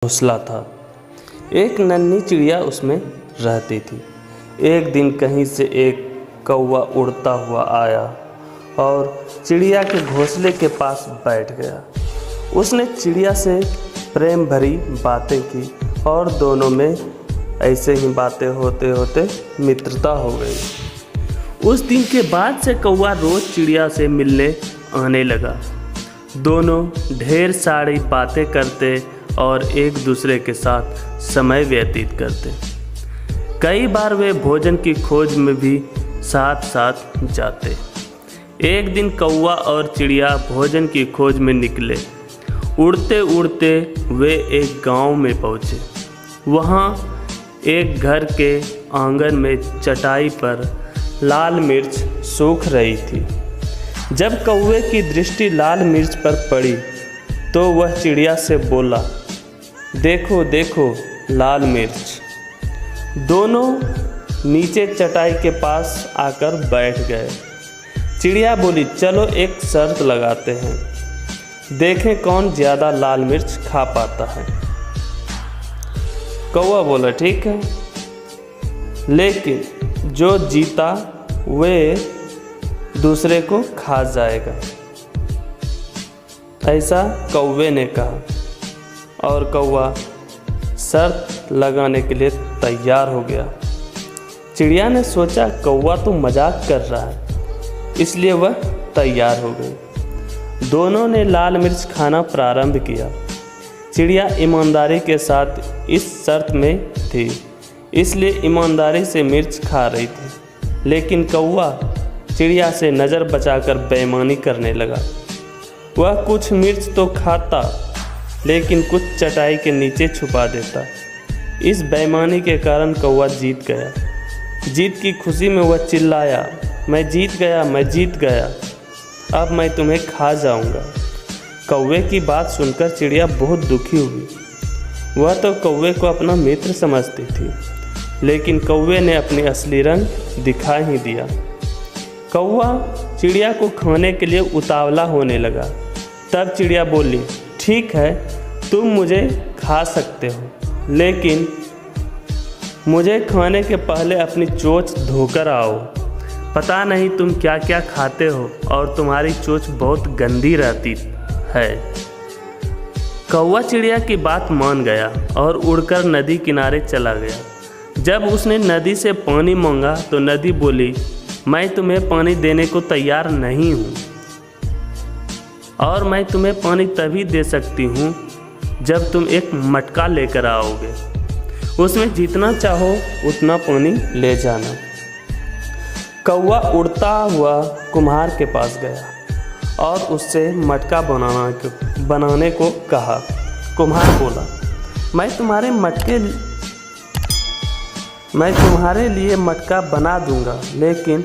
घोंसला था। एक नन्ही चिड़िया उसमें रहती थी। एक दिन कहीं से एक कौवा उड़ता हुआ आया और चिड़िया के घोंसले के पास बैठ गया। उसने चिड़िया से प्रेम भरी बातें की और दोनों में ऐसे ही बातें होते होते मित्रता हो गई। उस दिन के बाद से कौवा रोज़ चिड़िया से मिलने आने लगा। दोनों ढेर सारी बातें करते और एक दूसरे के साथ समय व्यतीत करते। कई बार वे भोजन की खोज में भी साथ साथ जाते। एक दिन कौवा और चिड़िया भोजन की खोज में निकले। उड़ते उड़ते वे एक गांव में पहुँचे। वहाँ एक घर के आंगन में चटाई पर लाल मिर्च सूख रही थी। जब कौवे की दृष्टि लाल मिर्च पर पड़ी तो वह चिड़िया से बोला, देखो देखो लाल मिर्च। दोनों नीचे चटाई के पास आकर बैठ गए। चिड़िया बोली, चलो एक शर्त लगाते हैं, देखें कौन ज़्यादा लाल मिर्च खा पाता है। कौवा बोला, ठीक है, लेकिन जो जीता वे दूसरे को खा जाएगा। ऐसा कौवे ने कहा और कौवा शर्त लगाने के लिए तैयार हो गया। चिड़िया ने सोचा कौवा तो मजाक कर रहा है, इसलिए वह तैयार हो गई। दोनों ने लाल मिर्च खाना प्रारंभ किया। चिड़िया ईमानदारी के साथ इस शर्त में थी, इसलिए ईमानदारी से मिर्च खा रही थी। लेकिन कौवा चिड़िया से नज़र बचाकर बेईमानी करने लगा। वह कुछ मिर्च तो खाता, लेकिन कुछ चटाई के नीचे छुपा देता। इस बेईमानी के कारण कौवा जीत गया। जीत की खुशी में वह चिल्लाया, मैं जीत गया, मैं जीत गया, अब मैं तुम्हें खा जाऊंगा। कौवे की बात सुनकर चिड़िया बहुत दुखी हुई। वह तो कौवे को अपना मित्र समझती थी, लेकिन कौवे ने अपनी असली रंग दिखा ही दिया। कौवा चिड़िया को खाने के लिए उतावला होने लगा। तब चिड़िया बोली, ठीक है, तुम मुझे खा सकते हो, लेकिन मुझे खाने के पहले अपनी चोंच धोकर आओ। पता नहीं तुम क्या क्या खाते हो और तुम्हारी चोंच बहुत गंदी रहती है। कौवा चिड़िया की बात मान गया और उड़कर नदी किनारे चला गया। जब उसने नदी से पानी मांगा तो नदी बोली, मैं तुम्हें पानी देने को तैयार नहीं हूँ और मैं तुम्हें पानी तभी दे सकती हूँ जब तुम एक मटका लेकर आओगे। उसमें जितना चाहो उतना पानी ले जाना। कौवा उड़ता हुआ कुम्हार के पास गया और उससे मटका बनाने को कहा। कुम्हार बोला, मैं तुम्हारे लिए मटका बना दूंगा, लेकिन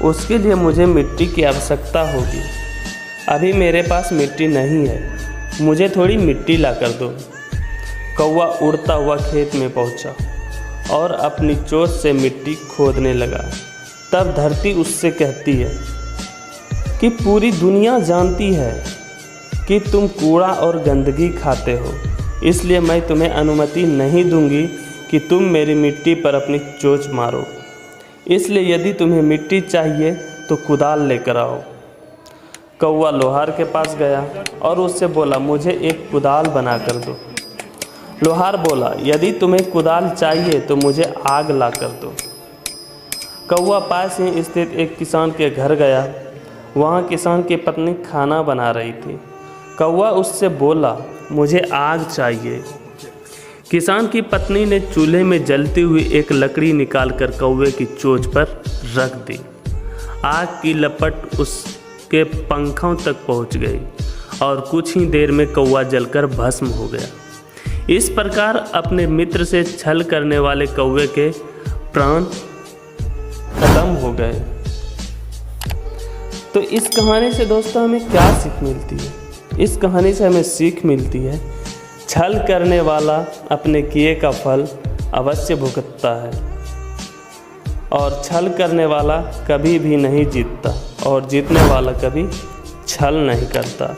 उसके लिए मुझे मिट्टी की आवश्यकता होगी। अभी मेरे पास मिट्टी नहीं है, मुझे थोड़ी मिट्टी ला कर दो। कौवा उड़ता हुआ खेत में पहुंचा और अपनी चोंच से मिट्टी खोदने लगा। तब धरती उससे कहती है कि पूरी दुनिया जानती है कि तुम कूड़ा और गंदगी खाते हो, इसलिए मैं तुम्हें अनुमति नहीं दूंगी कि तुम मेरी मिट्टी पर अपनी चोंच मारो। इसलिए यदि तुम्हें मिट्टी चाहिए तो कुदाल लेकर आओ। कौवा लोहार के पास गया और उससे बोला, मुझे एक कुदाल बना कर दो। लोहार बोला, यदि तुम्हें कुदाल चाहिए तो मुझे आग ला कर दो। कौवा पास ही स्थित एक किसान के घर गया। वहाँ किसान की पत्नी खाना बना रही थी। कौवा उससे बोला, मुझे आग चाहिए। किसान की पत्नी ने चूल्हे में जलती हुई एक लकड़ी निकालकर कौवे की चोंच पर रख दी। आग की लपट उसके पंखों तक पहुंच गई और कुछ ही देर में कौवा जलकर भस्म हो गया। इस प्रकार अपने मित्र से छल करने वाले कौवे के प्राण खत्म हो गए। तो इस कहानी से दोस्तों हमें क्या सीख मिलती है? इस कहानी से हमें सीख मिलती है, छल करने वाला अपने किए का फल अवश्य भुगतता है और छल करने वाला कभी भी नहीं जीतता और जीतने वाला कभी छल नहीं करता।